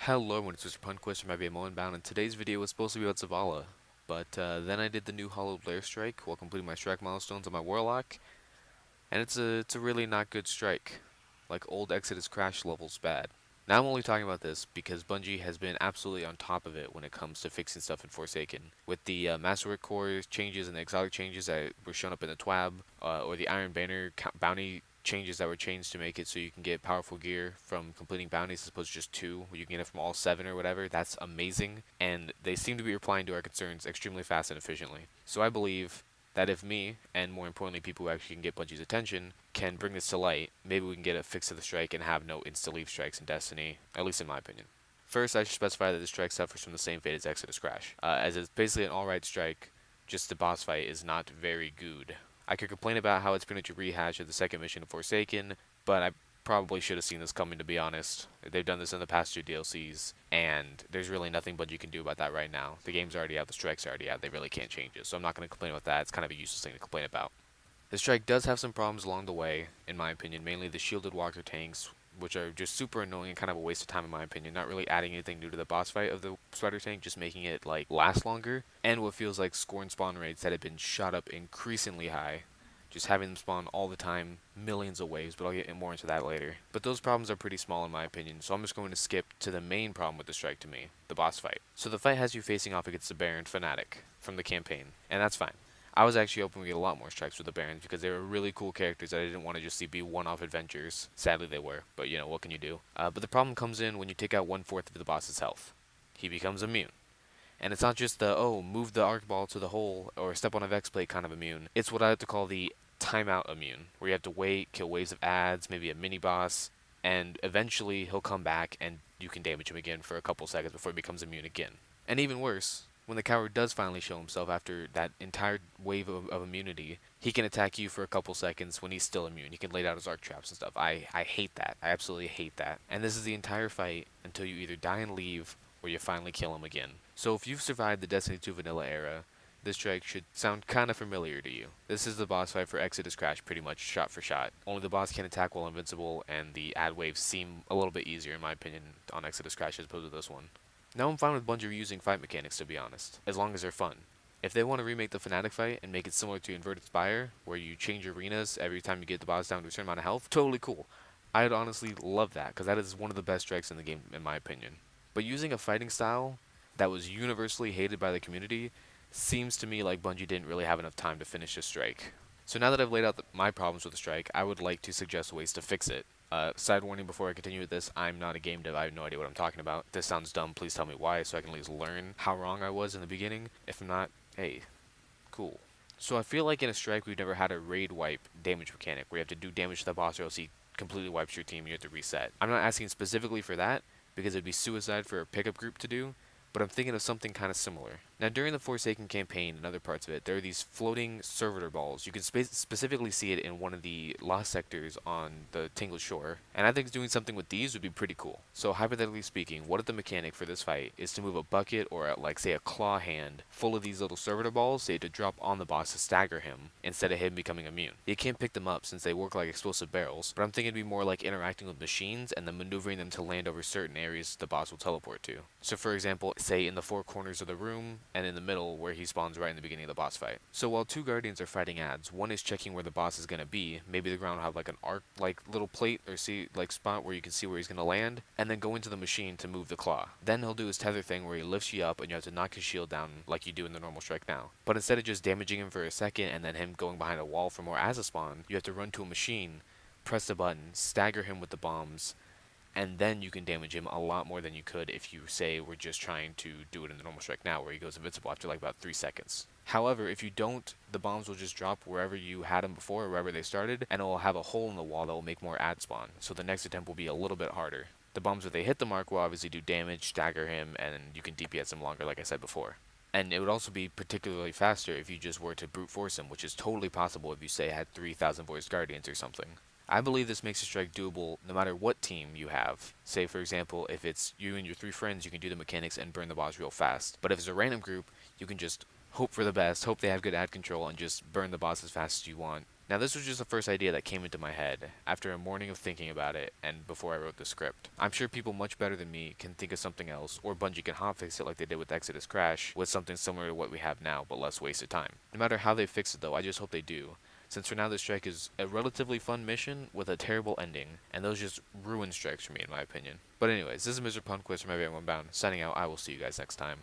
Hello, everyone, it's Mr. Punquist from IBM Bound, and today's video was supposed to be about Zavala, but then I did the new Hollowed Lair strike while completing my strike milestones on my Warlock, and it's a really not good strike, like old Exodus Crash levels bad. Now I'm only talking about this because Bungie has been absolutely on top of it when it comes to fixing stuff in Forsaken. With the Masterwork Core changes and the exotic changes that were shown up in the TWAB, or the Iron Banner bounty changes that were changed to make it so you can get powerful gear from completing bounties as opposed to just two, where you can get it from all seven or whatever. That's amazing, and they seem to be replying to our concerns extremely fast and efficiently. So I believe that if me, and more importantly people who actually can get Bungie's attention, can bring this to light, maybe we can get a fix to the strike and have no insta-leave strikes in Destiny, at least in my opinion. First, I should specify that the strike suffers from the same fate as Exodus Crash, as it's basically an alright strike, just the boss fight is not very good. I could complain about how it's pretty much a rehash of the second mission of Forsaken, but I probably should have seen this coming, to be honest. They've done this in the past two DLCs, and there's really nothing Bungie can do about that right now. The game's already out, the strike's already out, they really can't change it, so I'm not going to complain about that. It's kind of a useless thing to complain about. The strike does have some problems along the way, in my opinion, mainly the shielded walker tanks, which are just super annoying and kind of a waste of time in my opinion, not really adding anything new to the boss fight of the spider tank, just making it like last longer, and what feels like scorn spawn rates that have been shot up increasingly high, just having them spawn all the time, millions of waves, but I'll get more into that later. But those problems are pretty small in my opinion, so I'm just going to skip to the main problem with the strike to me, the boss fight. So the fight has you facing off against the Baron Fanatic from the campaign, and that's fine. I was actually hoping we get a lot more strikes with the Barons because they were really cool characters that I didn't want to just see be one-off adventures. Sadly they were, but you know, what can you do? But the problem comes in when you take out 1/4 of the boss's health. He becomes immune. And it's not just the, oh, move the arc ball to the hole or step on a Vex plate kind of immune. It's what I like to call the timeout immune, where you have to wait, kill waves of ads, maybe a mini boss, and eventually he'll come back and you can damage him again for a couple seconds before he becomes immune again. And even worse, when the coward does finally show himself after that entire wave of immunity, he can attack you for a couple seconds when he's still immune. He can lay down his arc traps and stuff. I hate that. I absolutely hate that. And this is the entire fight until you either die and leave or you finally kill him again. So if you've survived the Destiny 2 vanilla era, this strike should sound kind of familiar to you. This is the boss fight for Exodus Crash pretty much shot for shot. Only the boss can attack while invincible, and the ad waves seem a little bit easier in my opinion on Exodus Crash as opposed to this one. Now I'm fine with Bungie reusing fight mechanics, to be honest, as long as they're fun. If they want to remake the Fnatic fight and make it similar to Inverted Spire, where you change arenas every time you get the boss down to a certain amount of health, totally cool. I'd honestly love that, because that is one of the best strikes in the game, in my opinion. But using a fighting style that was universally hated by the community seems to me like Bungie didn't really have enough time to finish this strike. So now that I've laid out my problems with the strike, I would like to suggest ways to fix it. Side warning before I continue with this, I'm not a game dev, I have no idea what I'm talking about. If this sounds dumb, please tell me why so I can at least learn how wrong I was in the beginning. If not, hey, cool. So I feel like in a strike we've never had a raid wipe damage mechanic where you have to do damage to the boss or else he completely wipes your team and you have to reset. I'm not asking specifically for that because it'd be suicide for a pickup group to do, but I'm thinking of something kind of similar. Now during the Forsaken campaign and other parts of it, there are these floating servitor balls. You can specifically see it in one of the lost sectors on the Tingle Shore, and I think doing something with these would be pretty cool. So hypothetically speaking, what if the mechanic for this fight is to move a bucket or like say a claw hand full of these little servitor balls, say to drop on the boss to stagger him instead of him becoming immune. You can't pick them up since they work like explosive barrels, but I'm thinking it'd be more like interacting with machines and then maneuvering them to land over certain areas the boss will teleport to. So for example, say in the four corners of the room and in the middle where he spawns right in the beginning of the boss fight. So while two guardians are fighting ads, one is checking where the boss is going to be. Maybe the ground will have like an arc like little plate or see like spot where you can see where he's going to land, and then go into the machine to move the claw. Then he'll do his tether thing where he lifts you up and you have to knock his shield down like you do in the normal strike now. But instead of just damaging him for a second and then him going behind a wall for more as a spawn, you have to run to a machine, press the button, stagger him with the bombs, and then you can damage him a lot more than you could if you, say, were just trying to do it in the normal strike now, where he goes invincible after like about 3 seconds. However, if you don't, the bombs will just drop wherever you had them before, or wherever they started, and it will have a hole in the wall that will make more ad spawn, so the next attempt will be a little bit harder. The bombs, if they hit the mark, will obviously do damage, stagger him, and you can DPS him longer, like I said before. And it would also be particularly faster if you just were to brute force him, which is totally possible if you, say, had 3,000 voiced guardians or something. I believe this makes the strike doable no matter what team you have. Say for example, if it's you and your 3 friends, you can do the mechanics and burn the boss real fast. But if it's a random group, you can just hope for the best, hope they have good ad control, and just burn the boss as fast as you want. Now this was just the first idea that came into my head after a morning of thinking about it and before I wrote the script. I'm sure people much better than me can think of something else, or Bungie can hotfix it like they did with Exodus Crash, with something similar to what we have now, but less wasted time. No matter how they fix it though, I just hope they do, since for now this strike is a relatively fun mission with a terrible ending, and those just ruin strikes for me in my opinion. But anyways, this is Mr. Punquist from Everyone Bound, signing out. I will see you guys next time.